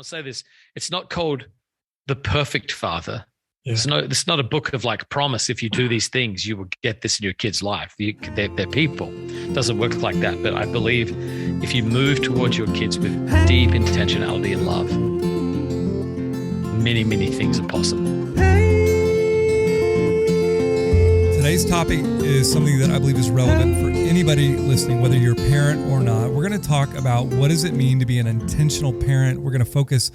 want to say this. It's not called The Perfect Father. Yeah. It's not a book of like promise. If you do these things, you will get this in your kid's life. They're people. It doesn't work like that. But I believe if you move towards your kids with deep intentionality and love, many, many things are possible. Today's topic is something that I believe is relevant for anybody listening, whether you're a parent or not. We're going to talk about what does it mean to be an intentional parent. We're going to focus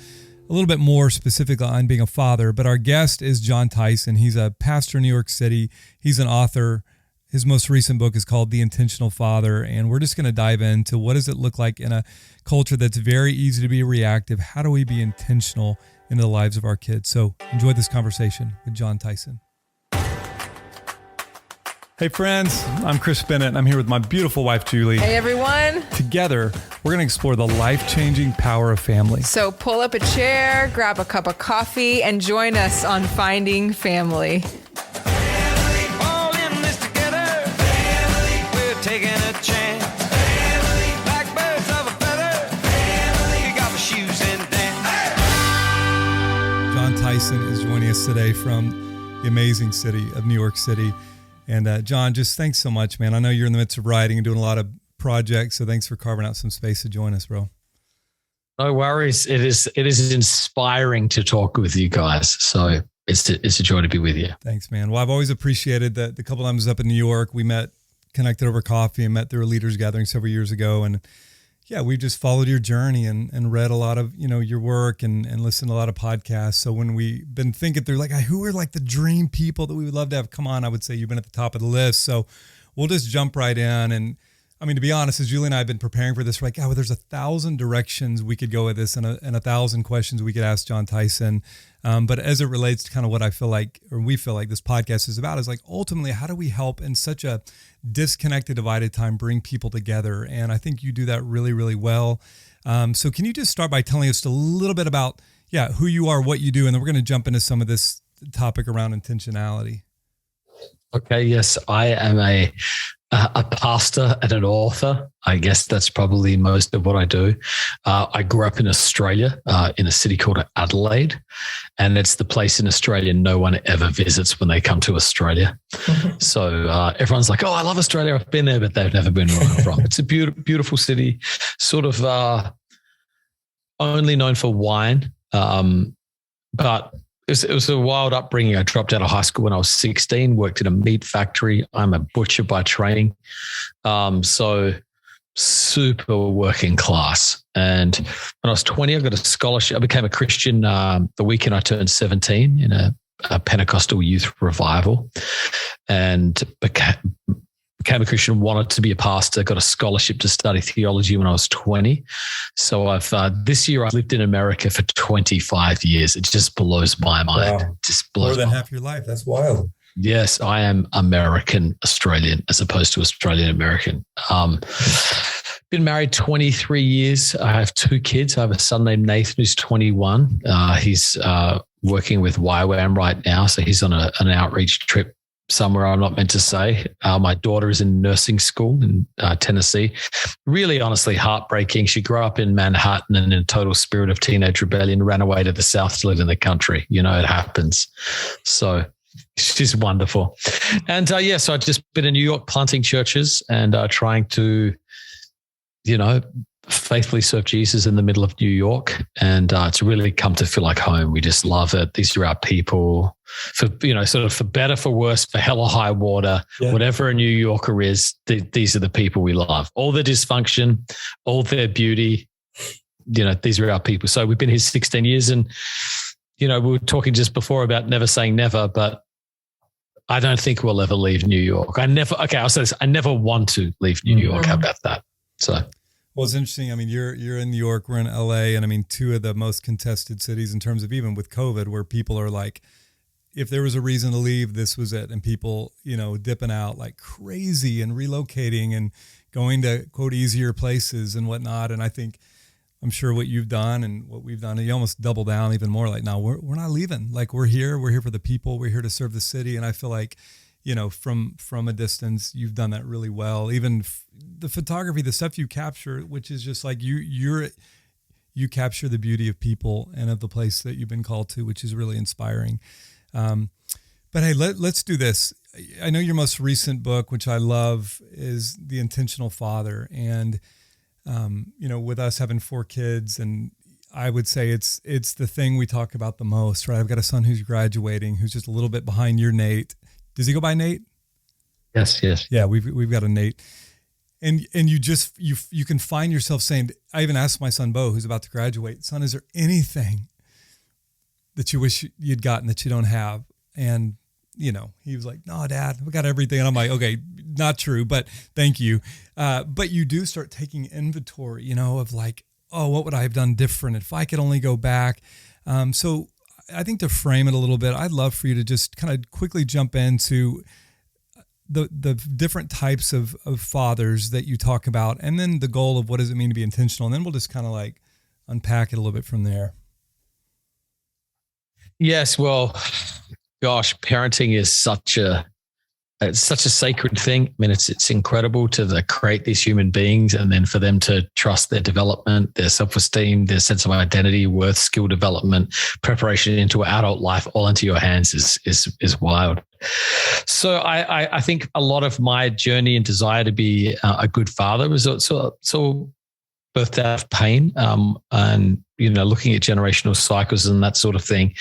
a little bit more specifically on being a father, but our guest is Jon Tyson. He's a pastor in New York City. He's an author. His most recent book is called The Intentional Father, and we're just going to dive into what does it look like in a culture that's very easy to be reactive. How do we be intentional in the lives of our kids? So enjoy this conversation with Jon Tyson. Hey friends, I'm Chris Bennett. I'm here with my beautiful wife, Julie. Hey everyone. Together, we're going to explore the life-changing power of family. So pull up a chair, grab a cup of coffee, and join us on Finding Family. Family, all in this together. Family, we're taking a chance. Family, like birds of a feather. Family, we got the shoes in dance. Jon Tyson is joining us today from the amazing city of New York City. And Jon, just thanks so much, man. I know you're in the midst of writing and doing a lot of projects, so thanks for carving out some space to join us, bro. No worries. It is inspiring to talk with you guys. So it's a joy to be with you. Thanks, man. Well, I've always appreciated that the couple times I was up in New York, we connected over coffee and met through a leaders gathering several years ago. And yeah, we've just followed your journey and read a lot of, your work and listened to a lot of podcasts. So when we've been thinking through like, who are like the dream people that we would love to have come on, I would say you've been at the top of the list. So we'll just jump right in. And I mean, to be honest, as Julie and I have been preparing for this, we're like, there's 1,000 directions we could go with this and 1,000 questions we could ask Jon Tyson. But as it relates to kind of what I feel like, or we feel like this podcast is about, is like ultimately, how do we help in such a disconnected, divided time bring people together? And I think you do that really, really well. So can you just start by telling us a little bit about, who you are, what you do, and then we're going to jump into some of this topic around intentionality. Okay. Yes, I am a pastor and an author. I guess that's probably most of what I do. I grew up in Australia, in a city called Adelaide, and it's the place in Australia no one ever visits when they come to Australia. So everyone's like, "Oh, I love Australia. I've been there," but they've never been where I'm from. It's a beautiful city, sort of only known for wine, but it was a wild upbringing. I dropped out of high school when I was 16, worked in a meat factory. I'm a butcher by training. So super working class. And when I was 20, I got a scholarship. I became a Christian the weekend I turned 17 in a Pentecostal youth revival, and became a Christian, wanted to be a pastor, got a scholarship to study theology when I was 20. So this year I've lived in America for 25 years. It just blows my mind. Wow. Just blows More than half your life. That's wild. Yes, I am American Australian as opposed to Australian American. Been married 23 years. I have 2 kids. I have a son named Nathan who's 21. He's working with YWAM right now. So he's on an outreach trip somewhere I'm not meant to say. My daughter is in nursing school in Tennessee. Really, honestly, heartbreaking. She grew up in Manhattan and in a total spirit of teenage rebellion, ran away to the South to live in the country. It happens. So she's wonderful. And so I've just been in New York planting churches and trying to, faithfully serve Jesus in the middle of New York. And it's really come to feel like home. We just love it. These are our people for, sort of for better, for worse, for hell or high water, whatever a New Yorker is, these are the people we love. All their dysfunction, all their beauty, these are our people. So we've been here 16 years and, we were talking just before about never saying never, but I don't think we'll ever leave New York. I'll say this. I never want to leave New York. How about that? So. Well, it's interesting. I mean, you're in New York, we're in LA, and I mean, 2 of the most contested cities in terms of even with COVID, where people are like, if there was a reason to leave, this was it. And people, dipping out like crazy and relocating and going to quote easier places and whatnot. And I think, I'm sure what you've done and what we've done, you almost double down even more like, no, we're not leaving. Like we're here for the people. We're here to serve the city. And I feel like, from a distance, you've done that really well. Even the photography, the stuff you capture, which is just like you're you capture the beauty of people and of the place that you've been called to, which is really inspiring. But hey, let's do this. I know your most recent book, which I love, is The Intentional Father. And, with us having 4 kids, and I would say it's the thing we talk about the most, right? I've got a son who's graduating, who's just a little bit behind your Nate. Does he go by Nate? Yes. Yeah, we've got a Nate. And you can find yourself saying, I even asked my son, Bo, who's about to graduate, son, is there anything that you wish you'd gotten that you don't have? And, he was like, no, Dad, we got everything. And I'm like, okay, not true, but thank you. But you do start taking inventory, of like, oh, what would I have done different if I could only go back? So I think to frame it a little bit, I'd love for you to just kind of quickly jump into the different types of fathers that you talk about, and then the goal of what does it mean to be intentional. And then we'll just kind of like unpack it a little bit from there. Yes. Well, gosh, parenting is such a sacred thing. I mean, it's incredible to create these human beings, and then for them to trust their development, their self-esteem, their sense of identity, worth, skill development, preparation into adult life, all into your hands is wild. So I think a lot of my journey and desire to be a good father was so birthed out of pain, and looking at generational cycles and that sort of thing.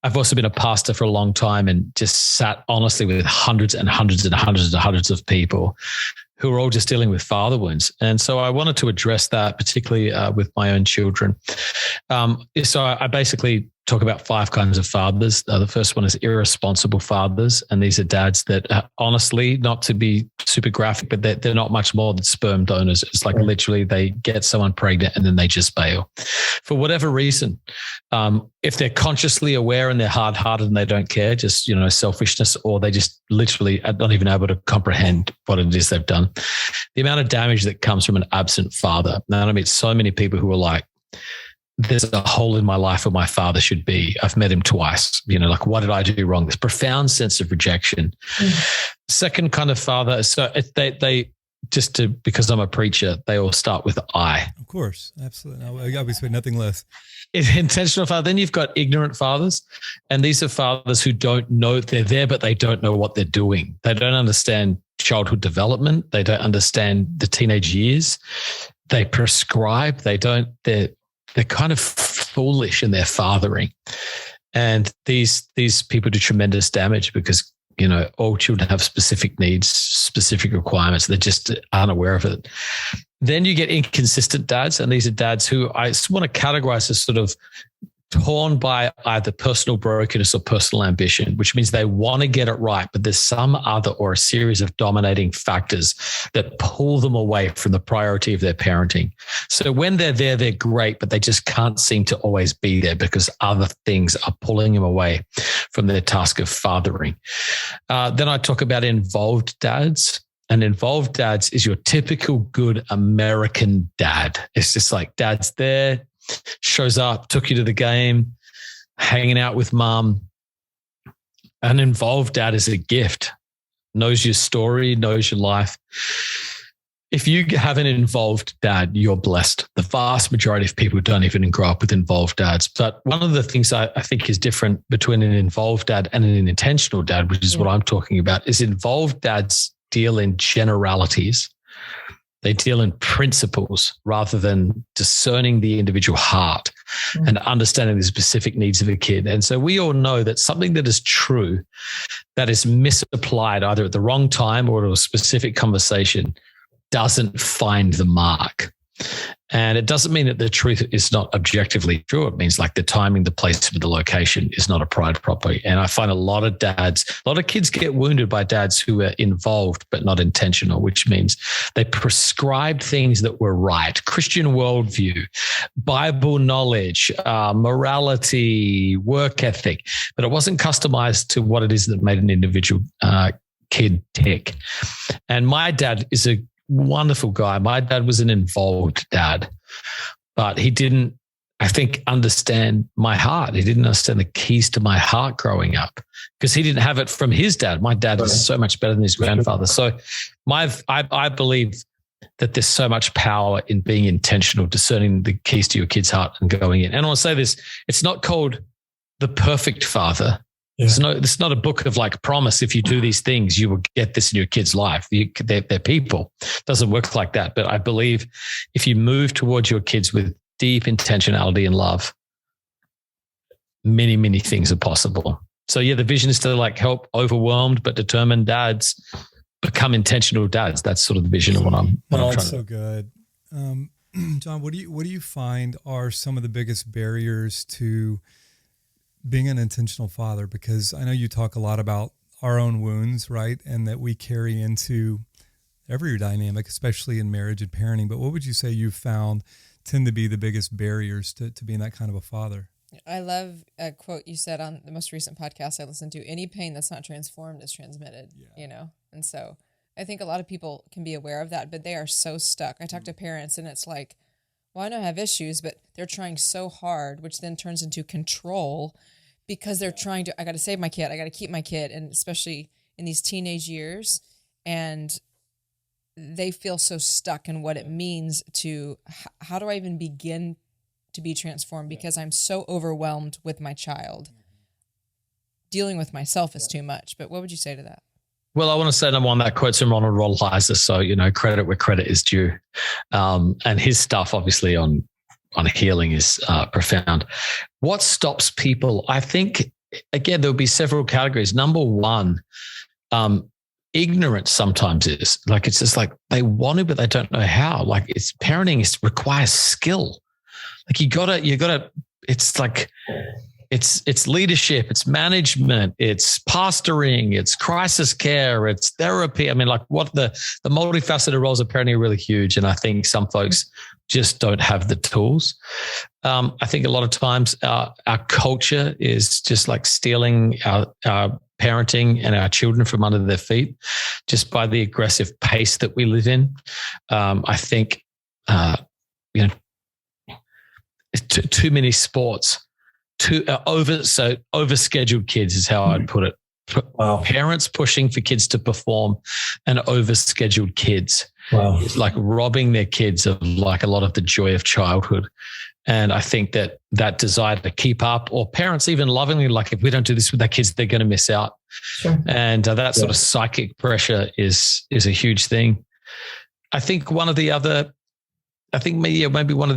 I've also been a pastor for a long time and just sat honestly with hundreds and hundreds and hundreds and hundreds of people who are all just dealing with father wounds. And so I wanted to address that, particularly with my own children. So I basically talk about 5 kinds of fathers. The first one is irresponsible fathers. And these are dads that honestly, not to be super graphic, but they're not much more than sperm donors. It's like literally they get someone pregnant and then they just bail for whatever reason. If they're consciously aware and they're hard-hearted and they don't care, just, selfishness, or they just literally are not even able to comprehend what it is they've done. The amount of damage that comes from an absent father. Now, I meet so many people who are like, there's a hole in my life where my father should be. I've met him twice. Like, what did I do wrong? This profound sense of rejection. Second kind of father. So they because I'm a preacher, they all start with I. Of course. Absolutely. No, obviously nothing less. Intentional father. Then you've got ignorant fathers. And these are fathers who don't know they're there, but they don't know what they're doing. They don't understand childhood development. They don't understand the teenage years. They prescribe. They're kind of foolish in their fathering. And these people do tremendous damage because, all children have specific needs, specific requirements. They just aren't aware of it. Then you get inconsistent dads. And these are dads who I want to categorize as sort of torn by either personal brokenness or personal ambition, which means they want to get it right, but there's some other or a series of dominating factors that pull them away from the priority of their parenting. So when they're there, they're great, but they just can't seem to always be there because other things are pulling them away from their task of fathering. Then I talk about involved dads. And involved dads is your typical good American dad. It's just like dad's there, shows up, took you to the game, hanging out with mom. An involved dad is a gift, knows your story, knows your life. If you have an involved dad, you're blessed. The vast majority of people don't even grow up with involved dads. But one of the things I think is different between an involved dad and an intentional dad, which is what I'm talking about, is involved dads deal in generalities. They deal in principles rather than discerning the individual heart and understanding the specific needs of a kid. And so we all know that something that is true, that is misapplied either at the wrong time or to a specific conversation, doesn't find the mark. And it doesn't mean that the truth is not objectively true. It means like the timing, the placement, the location is not applied properly. And I find a lot of kids get wounded by dads who are involved but not intentional, which means they prescribed things that were right. Christian worldview, Bible knowledge, morality, work ethic, but it wasn't customized to what it is that made an individual kid tick. And my dad is a wonderful guy. My dad was an involved dad, but he didn't, I think, understand my heart. He didn't understand the keys to my heart growing up because he didn't have it from his dad. My dad is so much better than his grandfather. So I believe that there's so much power in being intentional, discerning the keys to your kid's heart and going in. And I want to say this, it's not called The Perfect Father. Yeah. It's not a book of like promise. If you do these things, you will get this in your kid's life. They're people. It doesn't work like that. But I believe if you move towards your kids with deep intentionality and love, many, many things are possible. So yeah, the vision is to like help overwhelmed but determined dads become intentional dads. That's sort of the vision of what I'm trying to do. So good. Jon, what do you find are some of the biggest barriers to being an intentional father? Because I know you talk a lot about our own wounds, right? And that we carry into every dynamic, especially in marriage and parenting. But what would you say you've found tend to be the biggest barriers to being that kind of a father? I love a quote you said on the most recent podcast I listened to: any pain that's not transformed is transmitted, And so I think a lot of people can be aware of that, but they are so stuck. I talk to parents and it's like, well, I know I have issues, but they're trying so hard, which then turns into control because they're trying to, I got to save my kid. I got to keep my kid. And especially in these teenage years, and they feel so stuck in what it means to, how do I even begin to be transformed? Because I'm so overwhelmed with my child. Dealing with myself is too much. But what would you say to that? Well, I want to say number one, that quote's from Ronald Rolheiser. So, credit where credit is due. And his stuff obviously on healing is profound. What stops people? I think, again, there'll be several categories. Number one, ignorance sometimes is like, it's just like they want to, but they don't know how. Like it's parenting requires skill. Like you gotta, it's like, it's leadership, it's management, it's pastoring, it's crisis care, it's therapy. I mean, like what the multifaceted roles of parenting are really huge. And I think some folks just don't have the tools. I think a lot of times our culture is just like stealing our parenting and our children from under their feet just by the aggressive pace that we live in. I think, too many sports, overscheduled kids is how I'd put it. Wow. Parents pushing for kids to perform and overscheduled kids. Wow. It's like robbing their kids of like a lot of the joy of childhood. And I think that desire to keep up, or parents even lovingly, like if we don't do this with their kids, they're going to miss out. Sure. And that sort of psychic pressure is a huge thing. I think maybe one of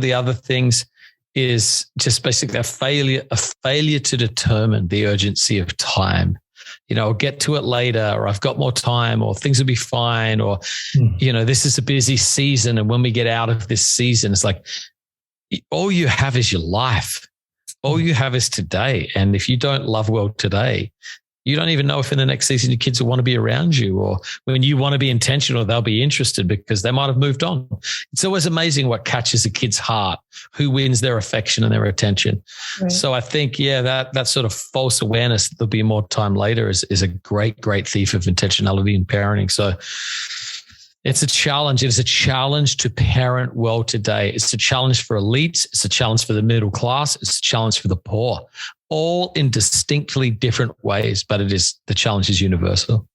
the other things is just basically a failure to determine the urgency of time. I'll get to it later, or I've got more time, or things will be fine, or, this is a busy season. And when we get out of this season, it's like, all you have is your life. All you have is today. And if you don't love well today, you don't even know if in the next season your kids will want to be around you, or when you want to be intentional, they'll be interested because they might have moved on. It's always amazing what catches a kid's heart, who wins their affection and their attention. Right. So I think, that sort of false awareness that there'll be more time later is a great, great thief of intentionality in parenting. So it's a challenge. It is a challenge to parent well today. It's a challenge for elites. It's a challenge for the middle class. It's a challenge for the poor, all in distinctly different ways, but the challenge is universal.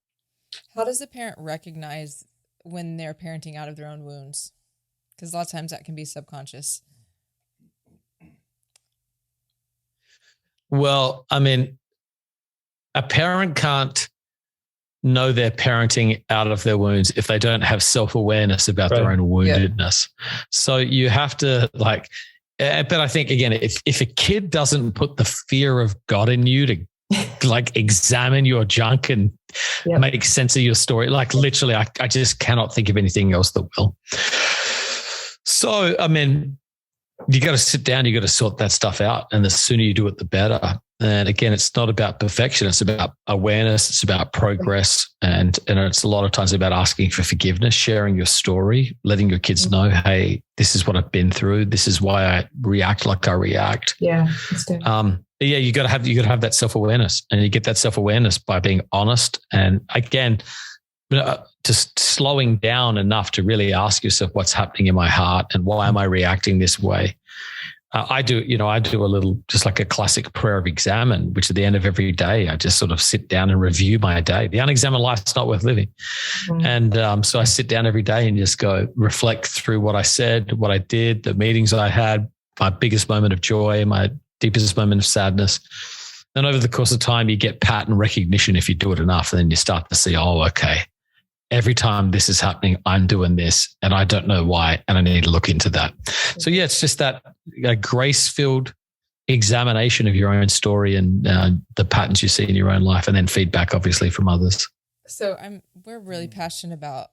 How does the parent recognize when they're parenting out of their own wounds? Because a lot of times that can be subconscious. Well, I mean, a parent can't know they're parenting out of their wounds if they don't have self-awareness about their own woundedness. Yeah. So you have to but I think again, if a kid doesn't put the fear of God in you to like examine your junk and make sense of your story, like literally, I just cannot think of anything else that will. So, I mean, you got to sit down, you got to sort that stuff out. And the sooner you do it, the better. And again, it's not about perfection. It's about awareness. It's about progress. And it's a lot of times about asking for forgiveness, sharing your story, letting your kids know, hey, this is what I've been through. This is why I react like I react. Yeah. That's good. You got to have that self-awareness, and you get that self-awareness by being honest. And again, just slowing down enough to really ask yourself what's happening in my heart and why am I reacting this way? I do a little, just like a classic prayer of examine, which at the end of every day, I just sort of sit down and review my day. The unexamined life's not worth living. And so I sit down every day and just go reflect through what I said, what I did, the meetings I had, my biggest moment of joy, my deepest moment of sadness. And over the course of time, you get pat and recognition if you do it enough. And then you start to see, oh, okay, every time this is happening, I'm doing this and I don't know why. And I need to look into that. So yeah, it's just that grace-filled examination of your own story and the patterns you see in your own life, and then feedback obviously from others. So we're really passionate about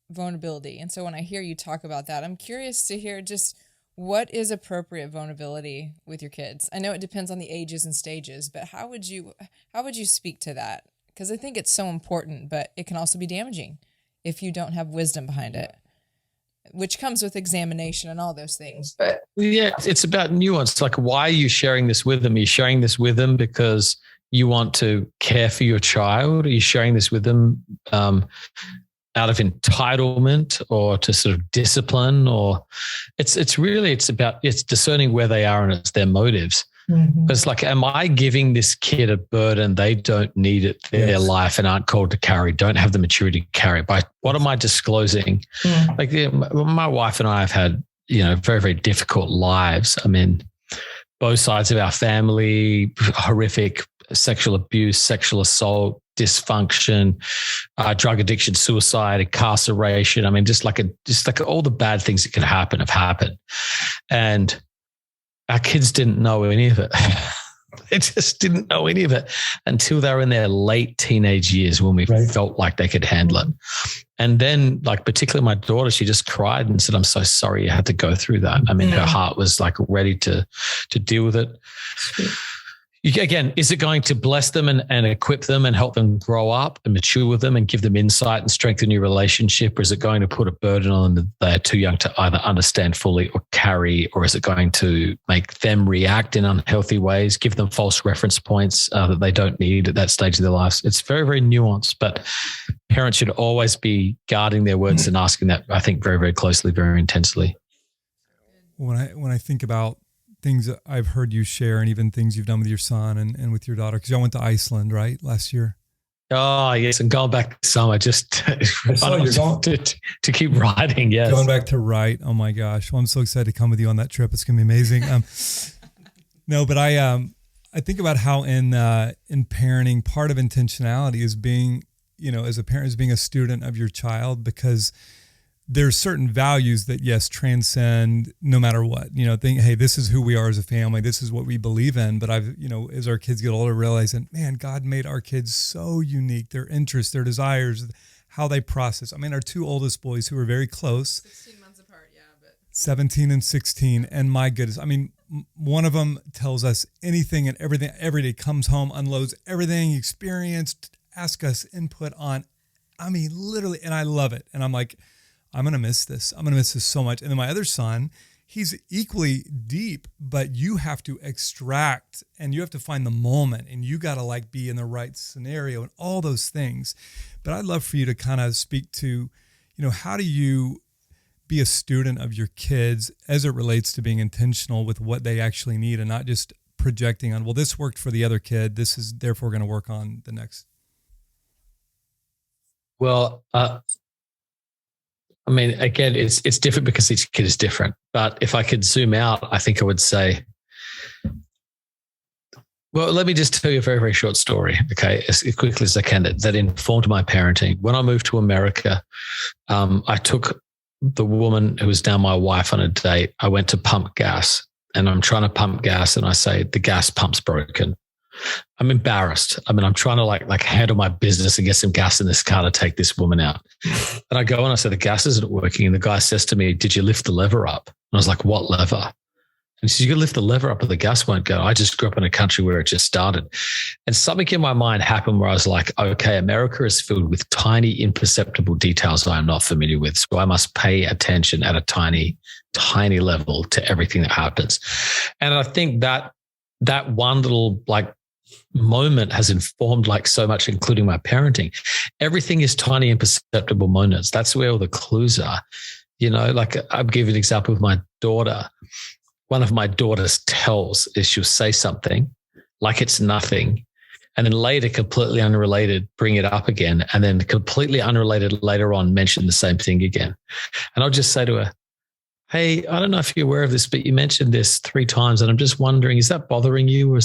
vulnerability. And so when I hear you talk about that, I'm curious to hear just what is appropriate vulnerability with your kids? I know it depends on the ages and stages, but how would you speak to that? Because I think it's so important, but it can also be damaging if you don't have wisdom behind it, which comes with examination and all those things. But yeah, it's about nuance. Like, why are you sharing this with them? Are you sharing this with them because you want to care for your child? Are you sharing this with them out of entitlement or to sort of discipline? Or it's discerning where they are and it's their motives. Mm-hmm. It's like, am I giving this kid a burden they don't need it in their life and aren't called to carry, don't have the maturity to carry? By what am I disclosing? Mm. Like my wife and I have had, very, very difficult lives. I mean, both sides of our family, horrific sexual abuse, sexual assault, dysfunction, drug addiction, suicide, incarceration. I mean, just like all the bad things that could happen have happened. And our kids didn't know any of it. They just didn't know any of it until they were in their late teenage years when we felt like they could handle it. And then, like, particularly my daughter, she just cried and said, I'm so sorry you had to go through that. I mean, her heart was like ready to deal with it. Again, is it going to bless them and equip them and help them grow up and mature with them and give them insight and strengthen your relationship? Or is it going to put a burden on them that they're too young to either understand fully or carry? Or is it going to make them react in unhealthy ways, give them false reference points that they don't need at that stage of their lives? It's very, very nuanced, but parents should always be guarding their words and asking that, I think, very, very closely, very intensely. When I think about things that I've heard you share and even things you've done with your son and with your daughter, because y'all went to Iceland, right, last year? Oh, yes. And going back to summer, just to keep riding. Yes. Going back to write. Oh my gosh. Well, I'm so excited to come with you on that trip. It's going to be amazing. No, but I think about how in parenting, part of intentionality is being, as a parent, is being a student of your child, because there's certain values that, yes, transcend no matter what, think, hey, this is who we are as a family. This is what we believe in. But I've, as our kids get older, realizing, man, God made our kids so unique, their interests, their desires, how they process. I mean, our two oldest boys, who are very close, 16 months apart. Yeah. But 17 and 16. And my goodness, I mean, one of them tells us anything and everything every day, comes home, unloads everything he experienced, asks us input on, I mean, literally, and I love it. And I'm like, I'm going to miss this. I'm going to miss this so much. And then my other son, he's equally deep, but you have to extract and you have to find the moment and you got to be in the right scenario and all those things. But I'd love for you to kind of speak to, how do you be a student of your kids as it relates to being intentional with what they actually need and not just projecting on, well, this worked for the other kid, this is therefore going to work on the next. Well, I mean, again, it's different because each kid is different. But if I could zoom out, I think I would say, well, let me just tell you a very, very short story, okay, as quickly as I can, that informed my parenting. When I moved to America, I took the woman who was now my wife on a date. I went to pump gas and I'm trying to pump gas and I say, the gas pump's broken. I'm embarrassed. I mean, I'm trying to like handle my business and get some gas in this car to take this woman out. And I go and I say, the gas isn't working. And the guy says to me, did you lift the lever up? And I was like, what lever? And he says, you can lift the lever up or the gas won't go. I just grew up in a country where it just started. And something in my mind happened where I was like, okay, America is filled with tiny, imperceptible details I am not familiar with. So I must pay attention at a tiny, tiny level to everything that happens. And I think that one little moment has informed so much, including my parenting. Everything is tiny imperceptible moments. That's where all the clues are. I'll give you an example with my daughter. one of my daughters tells is she'll say something like it's nothing, and then later, completely unrelated, bring it up again, and then completely unrelated later on, mention the same thing again. And I'll just say to her, hey, I don't know if you're aware of this, but you mentioned this 3 times, and I'm just wondering, is that bothering you, or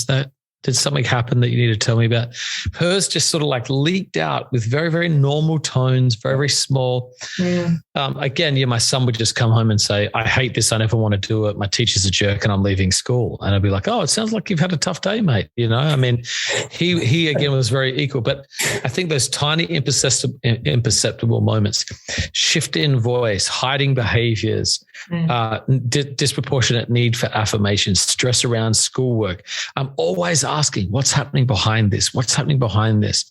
did something happen that you need to tell me about? Hers just sort of like leaked out with very, very normal tones, very, very small. Yeah. Again, my son would just come home and say, I hate this. I never want to do it. My teacher's a jerk and I'm leaving school. And I'd be like, oh, it sounds like you've had a tough day, mate. I mean, he again was very equal. But I think those tiny imperceptible moments, shift in voice, hiding behaviors, disproportionate need for affirmation, stress around schoolwork. I'm always asking, what's happening behind this? What's happening behind this?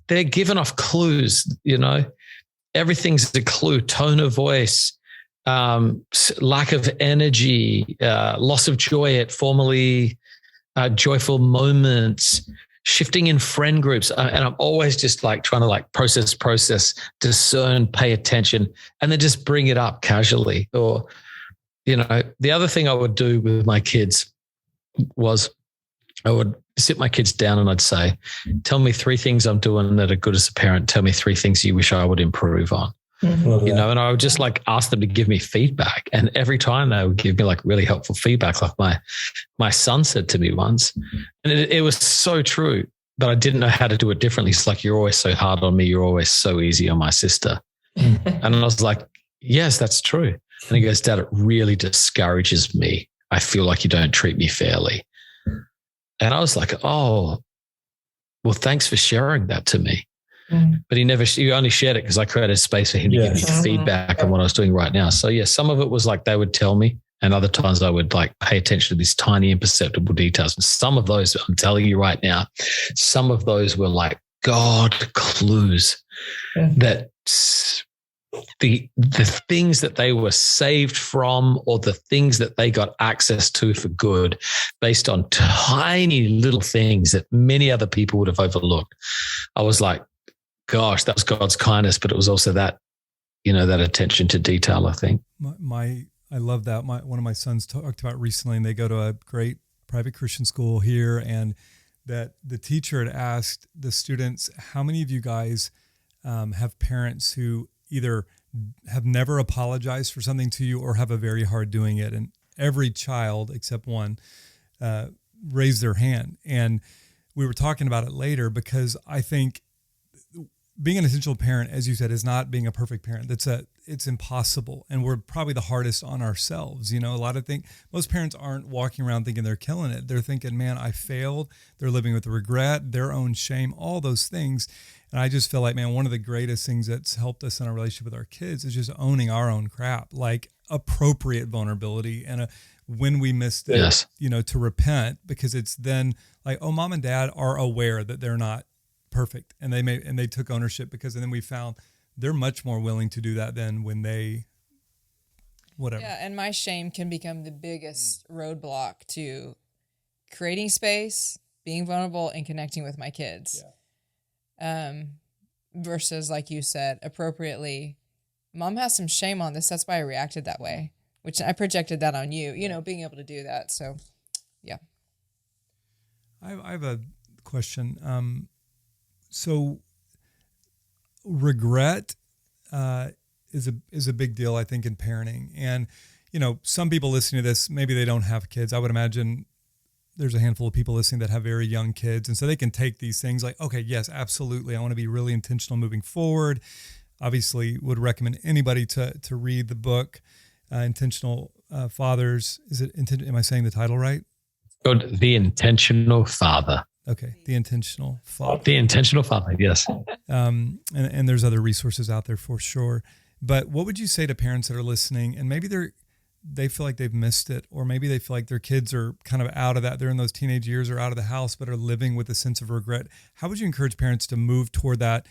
They're giving off clues, everything's a clue, tone of voice, lack of energy, loss of joy at formerly joyful moments, shifting in friend groups. And I'm always just like trying to like process, discern, pay attention, and then just bring it up casually. Or, the other thing I would do with my kids was I would sit my kids down and I'd say, tell me 3 things I'm doing that are good as a parent. Tell me 3 things you wish I would improve on. Mm-hmm. And I would just like ask them to give me feedback. And every time they would give me like really helpful feedback, like my son said to me once, and it was so true, but I didn't know how to do it differently. It's like, you're always so hard on me. You're always so easy on my sister. And I was like, yes, that's true. And he goes, Dad, it really discourages me. I feel like you don't treat me fairly. And I was like, oh, well, thanks for sharing that to me. But he only shared it because I created space for him to give me feedback on what I was doing right now. So yeah, some of it was like they would tell me, and other times I would like pay attention to these tiny imperceptible details. And some of those, I'm telling you right now, some of those were like God clues that the things that they were saved from, or the things that they got access to for good, based on tiny little things that many other people would have overlooked. I was like, gosh, that was God's kindness, but it was also that, that attention to detail, I think. I love that. One of my sons talked about recently, and they go to a great private Christian school here, and that the teacher had asked the students, how many of you guys have parents who either have never apologized for something to you or have a very hard doing it? And every child except one raised their hand. And we were talking about it later, because I think being an intentional parent, as you said, is not being a perfect parent. It's impossible. And we're probably the hardest on ourselves. A lot of things, most parents aren't walking around thinking they're killing it. They're thinking, man, I failed. They're living with regret, their own shame, all those things. And I just feel like, man, one of the greatest things that's helped us in our relationship with our kids is just owning our own crap, like appropriate vulnerability, and when we missed it, to repent, because it's then like, oh, mom and dad are aware that they're not perfect, and they took ownership, because then we found they're much more willing to do that than when they whatever. Yeah, and my shame can become the biggest roadblock to creating space, being vulnerable, and connecting with my kids. Versus, like you said, appropriately, mom has some shame on this. That's why I reacted that way, which I projected that on you, being able to do that. So, yeah. I have a question. So regret is a big deal, I think, in parenting. And, some people listening to this, maybe they don't have kids. I would imagine there's a handful of people listening that have very young kids. And so they can take these things like, okay, yes, absolutely, I want to be really intentional moving forward. Obviously would recommend anybody to read the book, Intentional Fathers. Am I saying the title right? Good. The Intentional Father. Okay. The Intentional Father. The Intentional Father, yes. And there's other resources out there for sure. But what would you say to parents that are listening, and maybe they feel like they've missed it, or maybe they feel like their kids are kind of out of that, they're in those teenage years or out of the house, but are living with a sense of regret? How would you encourage parents to move toward that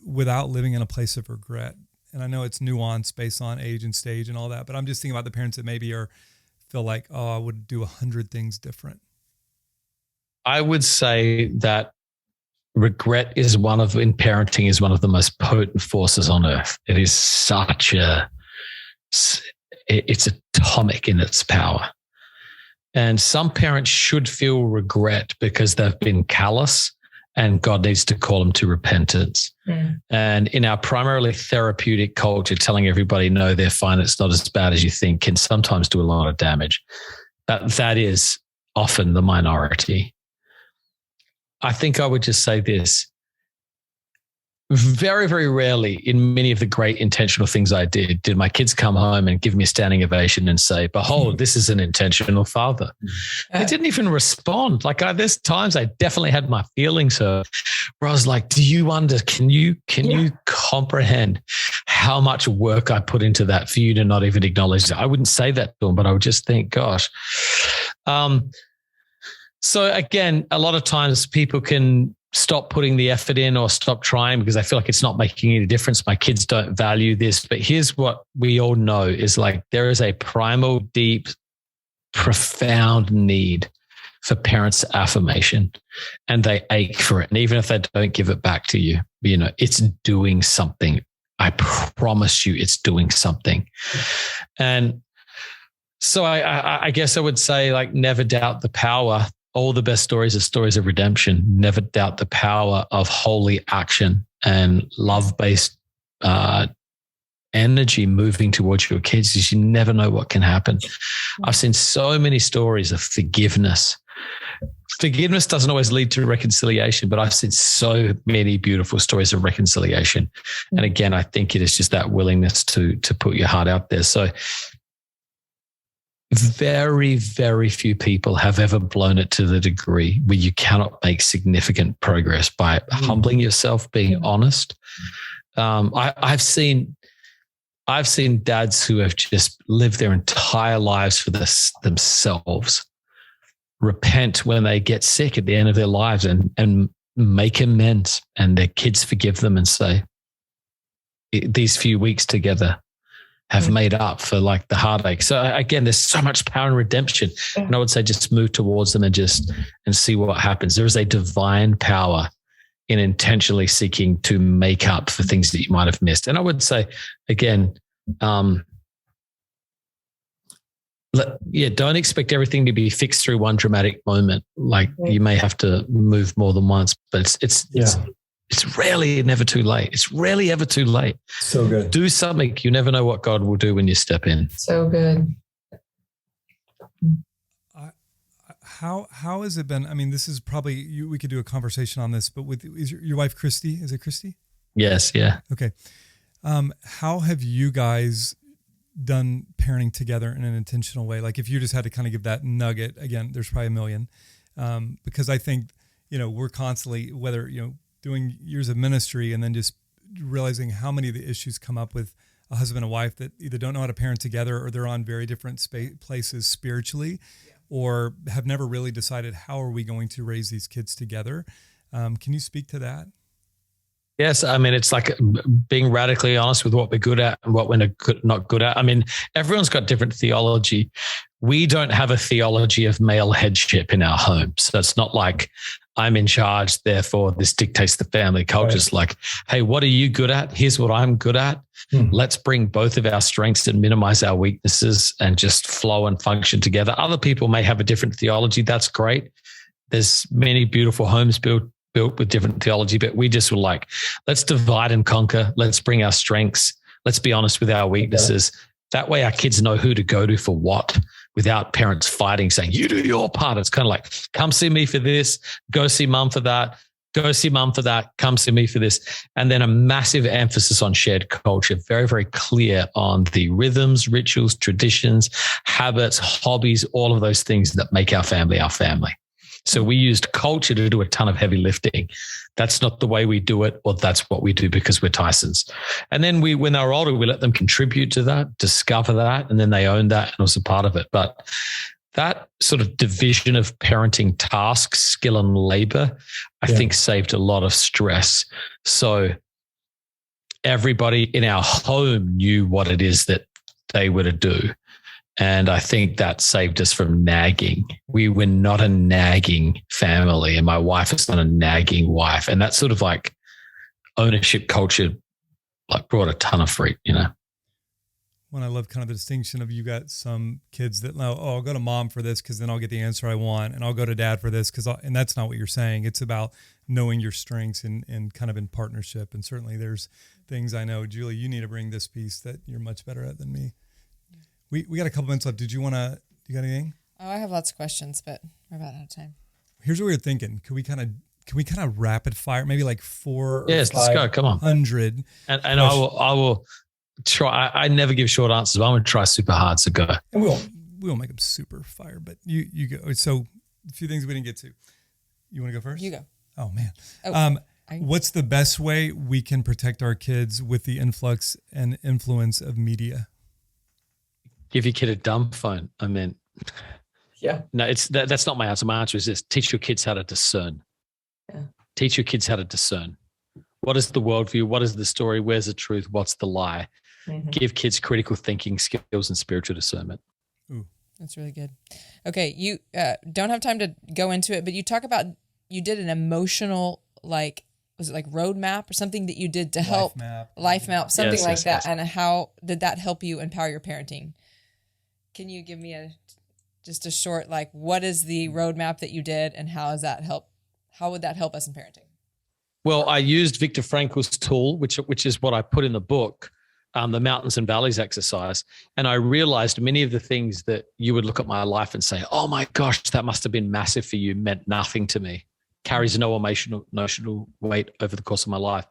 without living in a place of regret? And I know it's nuanced based on age and stage and all that, but I'm just thinking about the parents that maybe feel like, oh, I would do 100 things different. I would say that regret in parenting is one of the most potent forces on earth. It is it's atomic in its power. And some parents should feel regret because they've been callous, and God needs to call them to repentance. And in our primarily therapeutic culture, telling everybody, no, they're fine, it's not as bad as you think, can sometimes do a lot of damage. That is often the minority. I think I would just say this. Very, very rarely in many of the great intentional things I did my kids come home and give me a standing ovation and say, behold, this is an intentional father. They didn't even respond. There's times I definitely had my feelings hurt where I was like, can you comprehend how much work I put into that for you to not even acknowledge that? I wouldn't say that to them, but I would just think, gosh. So again, a lot of times people can stop putting the effort in or stop trying because I feel like it's not making any difference. My kids don't value this. But here's what we all know is there is a primal, deep, profound need for parents' affirmation, and they ache for it. And even if they don't give it back to you, it's doing something. I promise you it's doing something. And so I guess I would say never doubt the power. All the best stories are stories of redemption. Never doubt the power of holy action and love-based energy moving towards your kids, because you never know what can happen. I've seen so many stories of forgiveness. Forgiveness doesn't always lead to reconciliation, but I've seen so many beautiful stories of reconciliation. And again, I think it is just that willingness to put your heart out there. So very, very few people have ever blown it to the degree where you cannot make significant progress by humbling yourself, being honest. I've seen dads who have just lived their entire lives for themselves, repent when they get sick at the end of their lives and make amends, and their kids forgive them and say, these few weeks together have made up for the heartache. So again, there's so much power in redemption. And I would say just move towards them and see what happens. There is a divine power in intentionally seeking to make up for things that you might have missed. And I would say, again, don't expect everything to be fixed through one dramatic moment. You may have to move more than once, but it's rarely never too late. It's rarely ever too late. So good. Do something. You never know what God will do when you step in. So good. How has it been? I mean, this is probably, we could do a conversation on this, but is your wife Christy? Is it Christy? Yes. Yeah. Okay. How have you guys done parenting together in an intentional way? If you just had to kind of give that nugget, again, there's probably a million, because I think, we're constantly, whether, doing years of ministry and then just realizing how many of the issues come up with a husband and wife that either don't know how to parent together, or they're on very different places spiritually, or have never really decided how are we going to raise these kids together. Can you speak to that? Yes. I mean, it's being radically honest with what we're good at and what we're not good at. I mean, everyone's got different theology. We don't have a theology of male headship in our home. So it's not I'm in charge, therefore this dictates the family culture. It's hey, what are you good at? Here's what I'm good at. Let's bring both of our strengths and minimize our weaknesses and just flow and function together. Other people may have a different theology. That's great. There's many beautiful homes built with different theology, but we just were let's divide and conquer. Let's bring our strengths. Let's be honest with our weaknesses. That way our kids know who to go to for what, without parents fighting, saying, you do your part. It's kind of come see me for this, go see mum for that, go see mum for that, come see me for this. And then a massive emphasis on shared culture, very, very clear on the rhythms, rituals, traditions, habits, hobbies, all of those things that make our family our family. So we used culture to do a ton of heavy lifting. That's not the way we do it, or that's what we do because we're Tysons. And then when they were older, we let them contribute to that, discover that, and then they owned that and was a part of it. But that sort of division of parenting tasks, skill and labor, I think saved a lot of stress. So everybody in our home knew what it is that they were to do. And I think that saved us from nagging. We were not a nagging family, and my wife is not a nagging wife. And that sort of ownership culture brought a ton of fruit, when I love kind of the distinction of you got some kids that know, oh, I'll go to mom for this because then I'll get the answer I want, and I'll go to dad for this and that's not what you're saying. It's about knowing your strengths and kind of in partnership. And certainly there's things I know, Julie, you need to bring this piece that you're much better at than me. We got a couple minutes left. You got anything? Oh, I have lots of questions, but we're about out of time. Here's what we were thinking. Can we kind of rapid fire, maybe like 4 Yes, or let's go. Come on. 500. And I will try. I never give short answers, but I'm going to try super hard. So go. And we won't make them super fire, but you go. So a few things we didn't get to. You want to go first? You go. Oh man. What's the best way we can protect our kids with the influx and influence of media? Give your kid a dumb phone. I mean, Yeah. no, that's not my answer. My answer is this: teach your kids how to discern. Yeah. Teach your kids how to discern. What is the worldview? What is the story? Where's the truth? What's the lie? Mm-hmm. Give kids critical thinking skills and spiritual discernment. Ooh. That's really good. Okay, you don't have time to go into it, but you talk about you did an emotional, like, was it like roadmap or something that you did to help life map, something Yes, like yes, that, yes. and how did that help you empower your parenting? Can you give me just a short, like, what is the roadmap that you did, and how does that help? How would that help us in parenting? Well, I used Viktor Frankl's tool, which is what I put in the book, the Mountains and Valleys exercise. And I realized many of the things that you would look at my life and say, oh my gosh, that must have been massive for you, meant nothing to me, carries no emotional weight over the course of my life.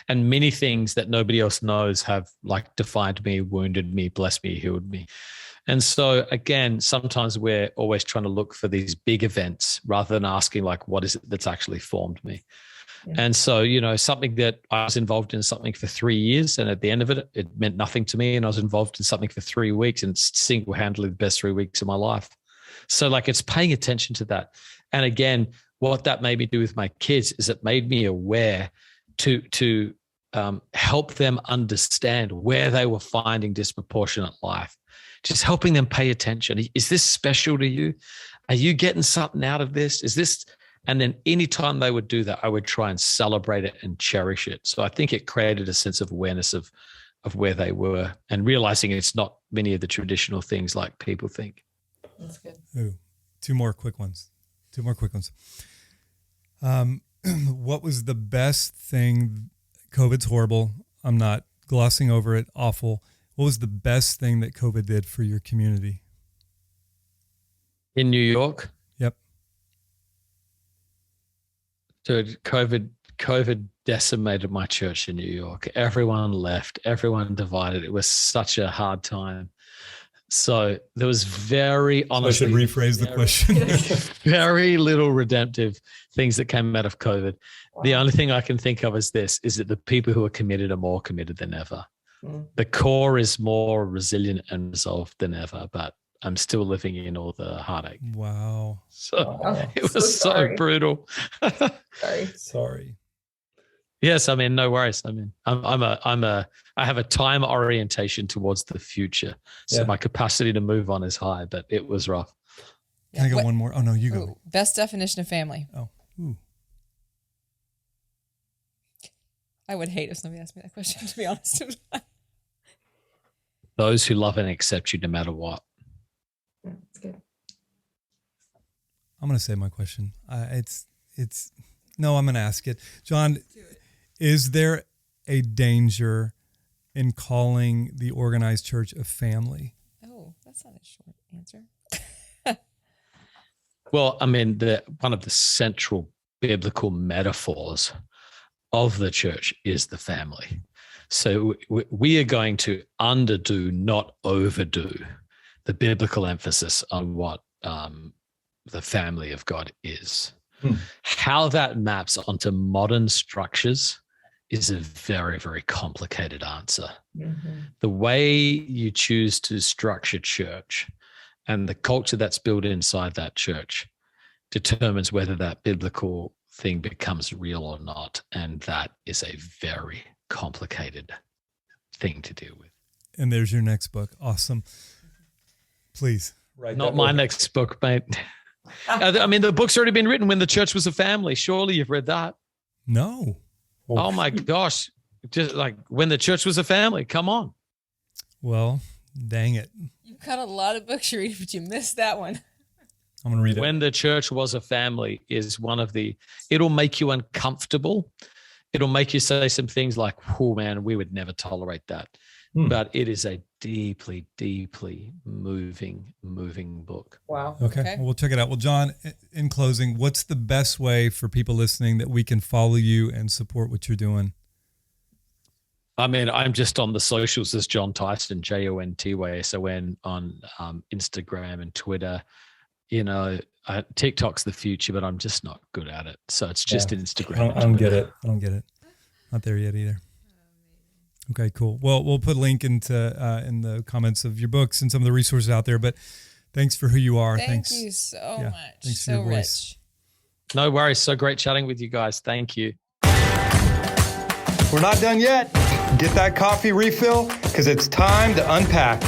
And many things that nobody else knows have like defined me, wounded me, blessed me, healed me. And so again, sometimes we're always trying to look for these big events rather than asking like, what is it that's actually formed me? Yeah. And so, something that I was involved in something for 3 years, and at the end of it, it meant nothing to me. And I was involved in something for 3 weeks, and it's single-handedly the best 3 weeks of my life. So like, it's paying attention to that. And again, what that made me do with my kids is it made me aware to help them understand where they were finding disproportionate life. Just helping them pay attention. Is this special to you? Are you getting something out of this? Is this? And then anytime they would do that, I would try and celebrate it and cherish it. So I think it created a sense of awareness of where they were and realizing it's not many of the traditional things like people think. That's good. Ooh, two more quick ones. What was the best thing? COVID's horrible. I'm not glossing over it. Awful. What was the best thing that COVID did for your community? In New York? Yep. So COVID decimated my church in New York. Everyone left, everyone divided. It was such a hard time. So there was very honestly, I should rephrase the question. very little redemptive things that came out of COVID. Wow. The only thing I can think of is this, is that the people who are committed are more committed than ever. The core is more resilient and resolved than ever, but I'm still living in all the heartache. Wow. So it was so brutal. Sorry. Yes, I mean, no worries. I mean, I have a time orientation towards the future. So my capacity to move on is high, but it was rough. Can I go one more? Oh no, you go. Ooh, best definition of family. Oh. Ooh. I would hate if somebody asked me that question, to be honest. Those who love and accept you no matter what. That's good. I'm going to say my question. I'm going to ask it. Jon, is there a danger in calling the organized church a family? Oh, that's not a short answer. Well, I mean, one of the central biblical metaphors of the church is the family. So we are going to underdo, not overdo, the biblical emphasis on what the family of God is. How that maps onto modern structures is a very, very complicated answer. Mm-hmm. The way you choose to structure church and the culture that's built inside that church determines whether that biblical thing becomes real or not. And that is a very complicated thing to deal with. And there's your next book. Awesome. Please. Not my next book, mate. I mean, the book's already been written, When the Church Was a Family. Surely you've read that. No. Oh my gosh. Just like When the Church Was a Family. Come on. Well, Dang it. You've got a lot of books you read, but you missed that one. I'm going to read it. When the Church Was a Family is one of the, it'll make you uncomfortable. It'll make you say some things like, oh man, we would never tolerate that. But it is a deeply, deeply moving book. Wow. Okay. Well, we'll check it out. Well, Jon, in closing, what's the best way for people listening that we can follow you and support what you're doing? I mean, I'm just on the socials as Jon Tyson, JONTYSON on Instagram and Twitter. You know, TikTok's the future, but I'm just not good at it. So it's just Instagram. I don't get it. Not there yet either. Okay, cool. Well, we'll put a link into in the comments of your books and some of the resources out there. But thanks for who you are. Thank you so much. Thanks for so your voice. rich. No worries. So great chatting with you guys. Thank you. We're not done yet. Get that coffee refill because it's time to unpack.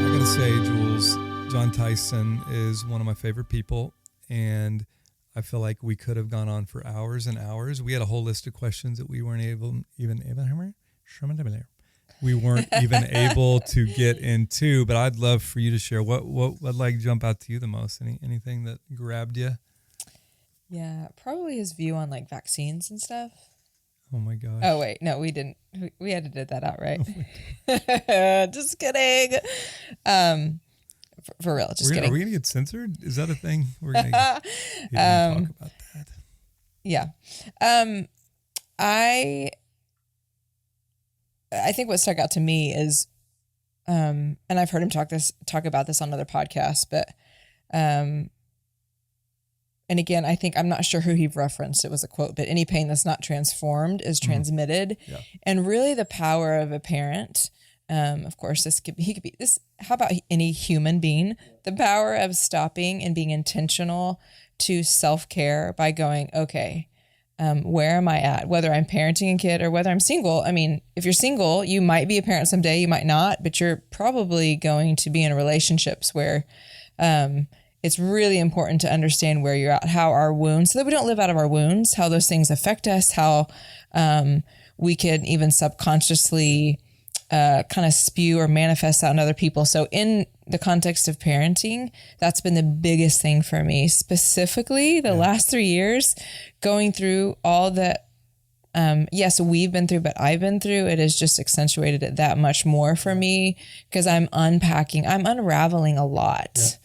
I gotta say, Jules, Jon Tyson is one of my favorite people, and I feel like we could have gone on for hours and hours. We had a whole list of questions that we weren't even able to get into, but I'd love for you to share what like jump out to you the most. Anything that grabbed you? Yeah, probably his view on like vaccines and stuff. Oh my gosh. Oh wait, no, we didn't. We edited that out, right? Just kidding. For real, just kidding. Are we gonna get censored? Is that a thing? We're gonna talk about that. Yeah. I think what stuck out to me is, and I've heard him talk about this on other podcasts, but, and again, I think, I'm not sure who he referenced. It was a quote, but any pain that's not transformed is transmitted. Yeah. And really the power of a parent, of course, he could be this. How about any human being? The power of stopping and being intentional to self-care by going, okay, where am I at? Whether I'm parenting a kid or whether I'm single. I mean, if you're single, you might be a parent someday, you might not, but you're probably going to be in relationships where it's really important to understand where you're at, how our wounds, so that we don't live out of our wounds, how those things affect us, how we could even subconsciously kind of spew or manifest out in other people. So in the context of parenting, that's been the biggest thing for me, specifically the last 3 years, going through all that. Yes, we've been through, but I've been through, it has just accentuated it that much more for me because I'm unraveling a lot.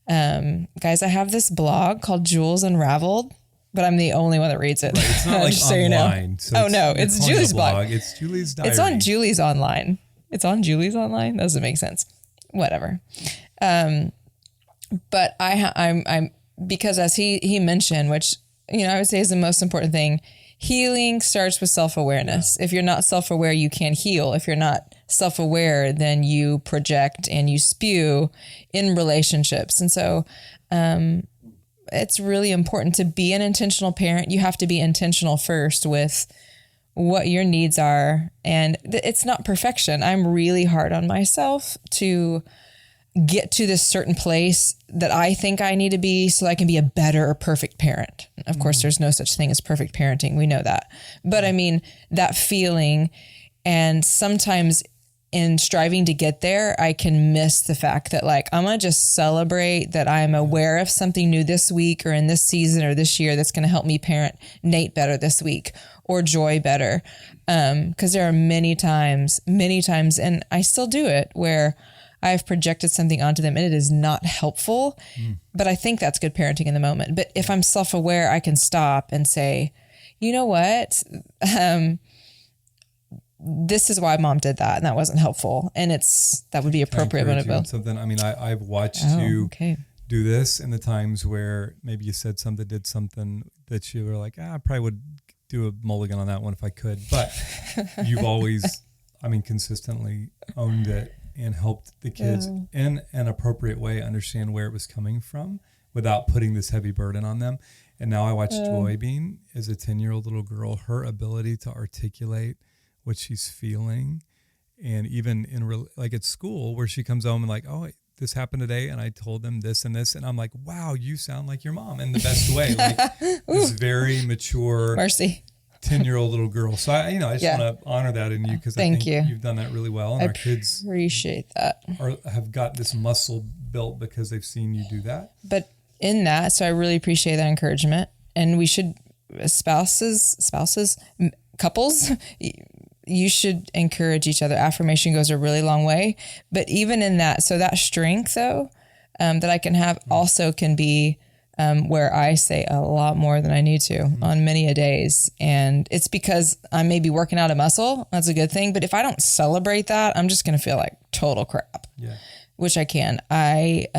Yeah. Guys, I have this blog called Jules Unraveled, but I'm the only one that reads it. Right. It's not like so online. So it's Julie's blog. It's Julie's diary. It's on Julie's online. It's on Julie's online. That doesn't make sense. Whatever. But I'm because as he mentioned, which, I would say is the most important thing, healing starts with self-awareness. If you're not self-aware, you can't heal. If you're not self-aware, then you project and you spew in relationships. And so it's really important to be an intentional parent. You have to be intentional first with what your needs are. And it's not perfection. I'm really hard on myself to get to this certain place that I think I need to be so I can be a better or perfect parent. Of course, there's no such thing as perfect parenting. We know that. But I mean, that feeling, and sometimes in striving to get there, I can miss the fact that like, I'm going to just celebrate that I'm aware of something new this week or in this season or this year that's going to help me parent Nate better this week or Joy better. Because there are many times, and I still do it, where I've projected something onto them and it is not helpful, but I think that's good parenting in the moment. But if I'm self-aware, I can stop and say, you know what? This is why mom did that and that wasn't helpful. And that would be appropriate when it builds something. I mean, I've watched you do this in the times where maybe you said something, did something that you were like, I probably would do a mulligan on that one if I could. But you've always, consistently owned it and helped the kids in an appropriate way understand where it was coming from without putting this heavy burden on them. And now I watch Joy Bean as a 10-year-old little girl, her ability to articulate what she's feeling. And even in like at school where she comes home and like, oh, this happened today and I told them this and this. And I'm like, wow, you sound like your mom in the best way. Like this very mature. Mercy. 10-year-old little girl. So I just want to honor that in you, because I think you've done that really well. And I our kids appreciate that. have got this muscle built because they've seen you do that. But in that, so I really appreciate that encouragement. And we should, couples, you should encourage each other. Affirmation goes a really long way. But even in that, so that strength though, that I can have also can be where I say a lot more than I need to on many a days. And it's because I'm maybe working out a muscle. That's a good thing. But if I don't celebrate that, I'm just going to feel like total crap. Yeah. Which I can. I've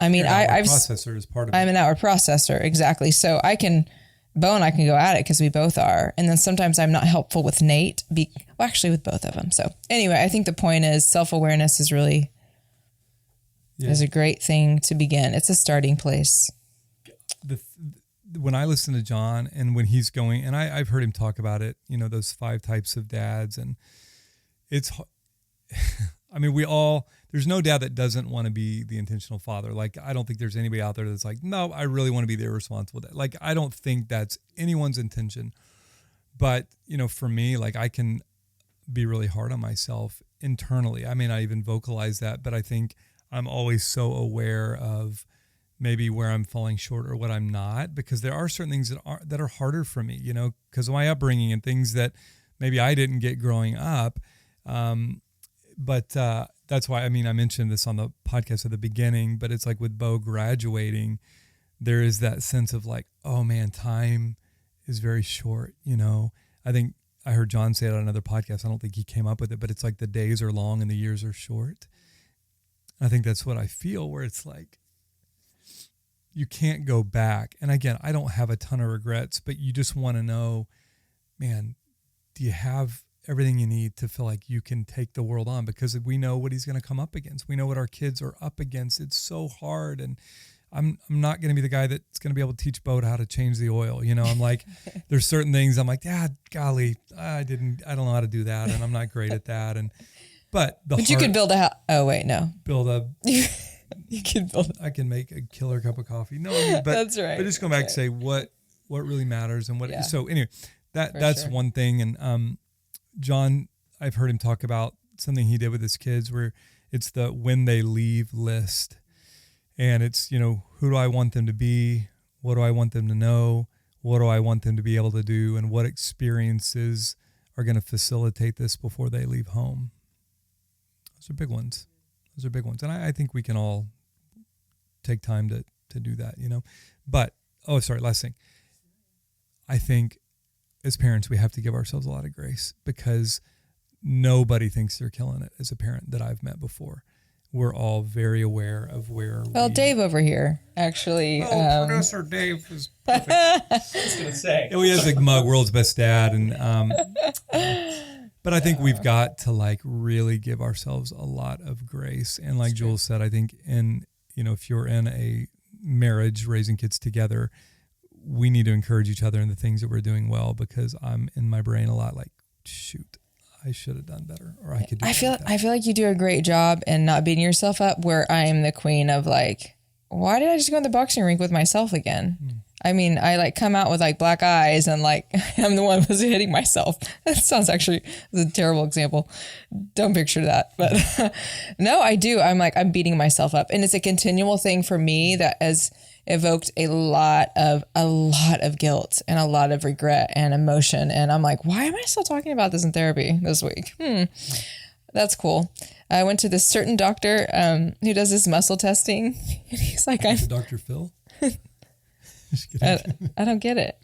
processor is part of it. I'm an outward processor. Exactly. So I can, Bo and I can go at it because we both are. And then sometimes I'm not helpful with Nate. Actually with both of them. So anyway, I think the point is self-awareness is really, is a great thing to begin. It's a starting place. When I listen to Jon and when he's going, and I've heard him talk about it, those 5 types of dads, and it's, I mean, there's no dad that doesn't want to be the intentional father. Like, I don't think there's anybody out there that's like, no, I really want to be the irresponsible dad. Like, I don't think that's anyone's intention. But, for me, like, I can be really hard on myself internally. I may not even vocalize that, but I think I'm always so aware of maybe where I'm falling short or what I'm not, because there are certain things that are harder for me, because of my upbringing and things that maybe I didn't get growing up. But that's why, I mentioned this on the podcast at the beginning, but it's like with Bo graduating, there is that sense of like, oh man, time is very short. I think I heard Jon say it on another podcast. I don't think he came up with it, but it's like the days are long and the years are short. I think that's what I feel, where it's like, you can't go back. And again, I don't have a ton of regrets, but you just want to know, man, do you have everything you need to feel like you can take the world on? Because we know what he's going to come up against. We know what our kids are up against. It's so hard. And I'm not going to be the guy that's going to be able to teach Bo how to change the oil. I'm like, there's certain things I'm like, golly, I don't know how to do that. And I'm not great at that. But you could build a house. Oh wait, no. You can build. I can make a killer cup of coffee. No, but that's right. But just go back and say what really matters and what. Yeah. So anyway, that's sure. One thing. And Jon, I've heard him talk about something he did with his kids, where it's the when they leave list, and it's who do I want them to be, what do I want them to know, what do I want them to be able to do, and what experiences are going to facilitate this before they leave home. Those are big ones. And I think we can all take time to do that, But, last thing. I think as parents, we have to give ourselves a lot of grace, because nobody thinks they're killing it as a parent that I've met before. We're all very aware of where Dave over here, actually. Producer Dave is perfect. I was going to say. He has the mug, world's best dad. But I think we've got to like really give ourselves a lot of grace. And like Jules said, I think if you're in a marriage, raising kids together, we need to encourage each other in the things that we're doing well, because I'm in my brain a lot like, shoot, I should have done better, or I could do better. I feel like you do a great job in not beating yourself up, where I am the queen of like, why did I just go in the boxing rink with myself again? I like come out with like black eyes and like I'm the one who's hitting myself. That sounds actually a terrible example. Don't picture that. But no, I do. I'm beating myself up. And it's a continual thing for me that has evoked a lot of guilt and a lot of regret and emotion. And I'm like, why am I still talking about this in therapy this week? That's cool. I went to this certain doctor who does this muscle testing. And he's like, Dr. Phil? I don't get it.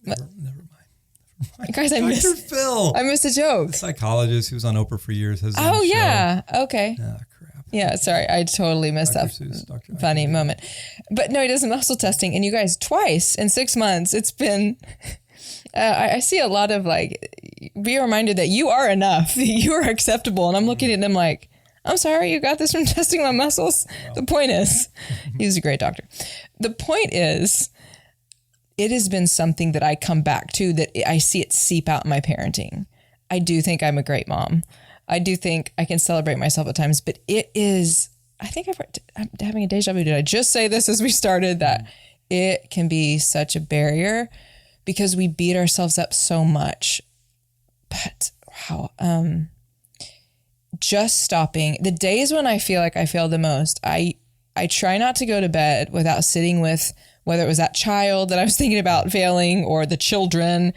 Never mind. Guys, I missed a joke. The psychologist who was on Oprah for years has yeah. Okay. Ah, crap. Yeah, sorry. I totally missed that funny moment. But no, he does muscle testing. And you guys, twice in 6 months, it's been... I see a lot of like, be reminded that you are enough, that you are acceptable. And I'm looking at him like, I'm sorry, you got this from testing my muscles. Wow. The point is, he's a great doctor. The point is, it has been something that I come back to, that I see it seep out in my parenting. I do think I'm a great mom. I do think I can celebrate myself at times, but it is, I think I'm having a deja vu. Did I just say this as we started, that it can be such a barrier because we beat ourselves up so much. But wow, just stopping. The days when I feel like I failed the most, I try not to go to bed without sitting with, whether it was that child that I was thinking about failing or the children,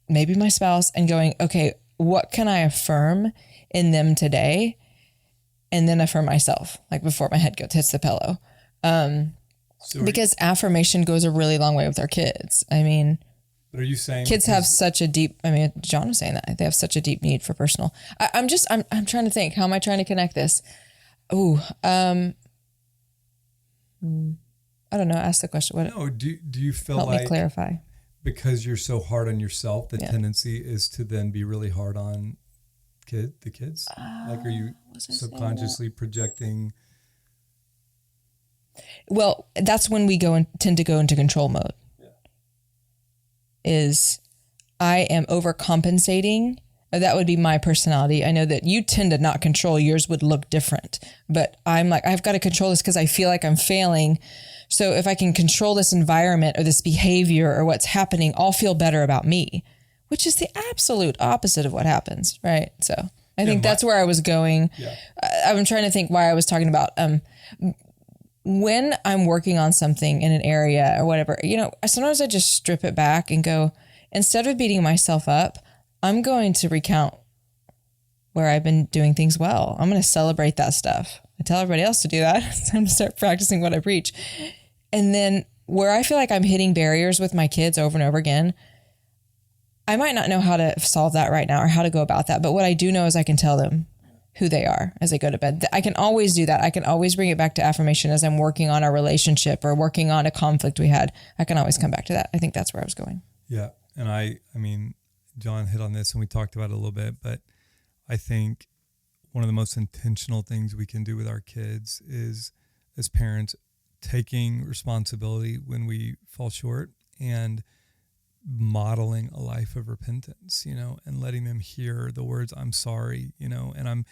maybe my spouse, and going, okay, what can I affirm in them today? And then affirm myself, like before my head hits the pillow. Because affirmation goes a really long way with our kids. I mean, but are you saying kids have such a deep, I mean, John was saying that they have such a deep need for personal. I'm trying to think, how am I trying to connect this? I don't know. Ask the question. What? No, do you feel help like me clarify? Because you're so hard on yourself, the tendency is to then be really hard on the kids? Like, are you subconsciously projecting? Well, that's when we tend to go into control mode. Yeah. Is I am overcompensating. That would be my personality. I know that you tend to not control. Yours would look different. But I'm like, I've got to control this because I feel like I'm failing. So if I can control this environment or this behavior or what's happening, I'll feel better about me, which is the absolute opposite of what happens, right? So I think that's where I was going. Yeah. I'm trying to think why I was talking about when I'm working on something in an area or whatever, sometimes I just strip it back and go, instead of beating myself up, I'm going to recount where I've been doing things well. I'm going to celebrate that stuff. I tell everybody else to do that. So I'm going to start practicing what I preach. And then where I feel like I'm hitting barriers with my kids over and over again, I might not know how to solve that right now or how to go about that. But what I do know is I can tell them who they are as they go to bed. I can always do that. I can always bring it back to affirmation as I'm working on a relationship or working on a conflict we had. I can always come back to that. I think that's where I was going. Yeah. And I mean, John hit on this and we talked about it a little bit, but I think one of the most intentional things we can do with our kids is, as parents, taking responsibility when we fall short and modeling a life of repentance, and letting them hear the words, I'm sorry, and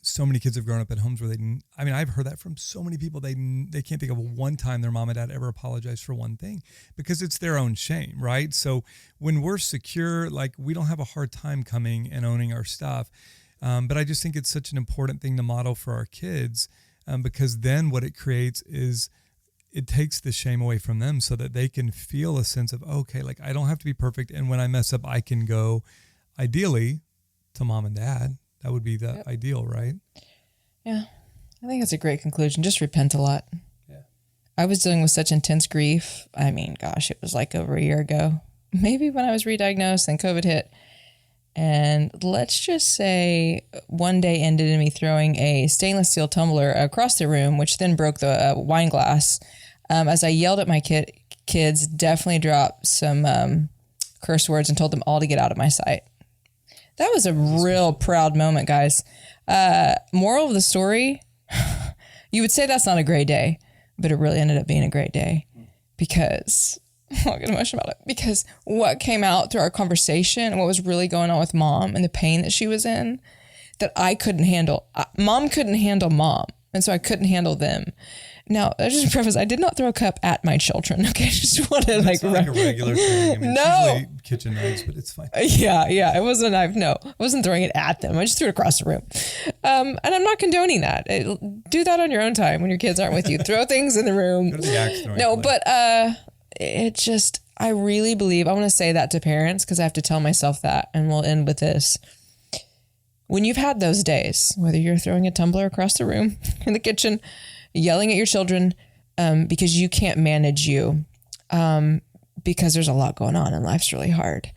so many kids have grown up at homes where I've heard that from so many people. They can't think of one time their mom and dad ever apologized for one thing because it's their own shame, right? So when we're secure, like, we don't have a hard time coming and owning our stuff. But I just think it's such an important thing to model for our kids because then what it creates is it takes the shame away from them so that they can feel a sense of, okay, like, I don't have to be perfect. And when I mess up, I can go ideally to mom and dad. That would be the ideal, right? Yeah. I think that's a great conclusion. Just repent a lot. Yeah. I was dealing with such intense grief. I mean, gosh, it was like over a year ago, maybe when I was re-diagnosed and COVID hit. And let's just say one day ended in me throwing a stainless steel tumbler across the room, which then broke the wine glass. As I yelled at my kids, definitely dropped some curse words and told them all to get out of my sight. That was a real proud moment, guys. Moral of the story, you would say that's not a great day, but it really ended up being a great day because I'll get emotional about it because what came out through our conversation and what was really going on with mom and the pain that she was in that I couldn't handle. Mom couldn't handle mom. And so I couldn't handle them. Now, I just preface, I did not throw a cup at my children. Okay, I just want to like a regular thing. I mean, no, it's usually kitchen knives, but it's fine. Yeah, it wasn't a knife. No, I wasn't throwing it at them. I just threw it across the room. And I'm not condoning that. Do that on your own time when your kids aren't with you. Throw things in the room. Go to the axe throwing no, play. but it just, I really believe, I want to say that to parents because I have to tell myself that, and we'll end with this. When you've had those days, whether you're throwing a tumbler across the room, in the kitchen, yelling at your children because you can't manage you, because there's a lot going on and life's really hard.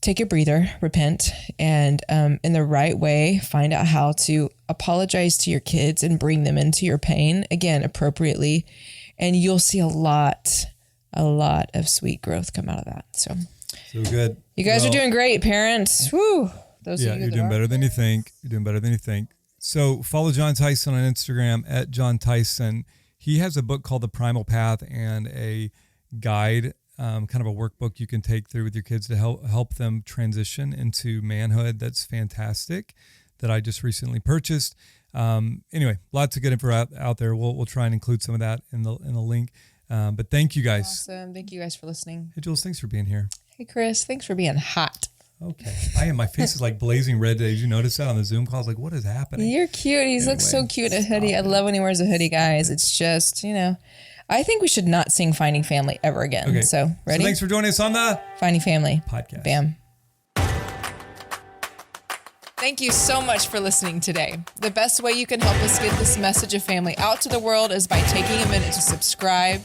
Take a breather, repent, and in the right way, find out how to apologize to your kids and bring them into your pain, again, appropriately. And you'll see a lot of sweet growth come out of that. So good. You guys are doing great, parents. Woo. Those of you you're doing better than you think. You're doing better than you think. So follow Jon Tyson on Instagram at Jon Tyson. He has a book called The Primal Path and a guide, kind of a workbook you can take through with your kids to help them transition into manhood. That's fantastic. That I just recently purchased. Anyway, lots of good info out there. We'll try and include some of that in the link. But thank you guys. Awesome. Thank you guys for listening. Hey, Jules, thanks for being here. Hey, Chris, thanks for being hot. Okay. I am. My face is like blazing red today. Did you notice that on the Zoom call? I was like, what is happening? You're cute. He looks so cute in a hoodie. I love when he wears a hoodie, guys. It's just, I think we should not sing Finding Family ever again. Okay. So, ready? So thanks for joining us on the Finding Family podcast. Bam. Thank you so much for listening today. The best way you can help us get this message of family out to the world is by taking a minute to subscribe,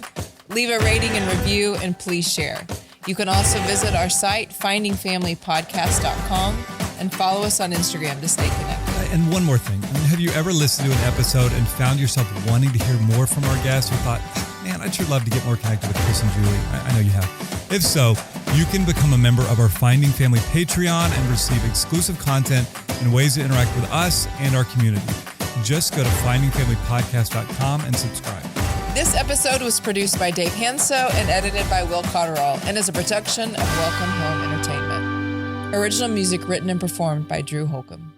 leave a rating and review, and please share. You can also visit our site, findingfamilypodcast.com, and follow us on Instagram to stay connected. And one more thing. Have you ever listened to an episode and found yourself wanting to hear more from our guests or thought, man, I'd sure love to get more connected with Chris and Julie? I know you have. If so, you can become a member of our Finding Family Patreon and receive exclusive content and ways to interact with us and our community. Just go to findingfamilypodcast.com and subscribe. This episode was produced by Dave Hanso and edited by Will Cotterall and is a production of Welcome Home Entertainment. Original music written and performed by Drew Holcomb.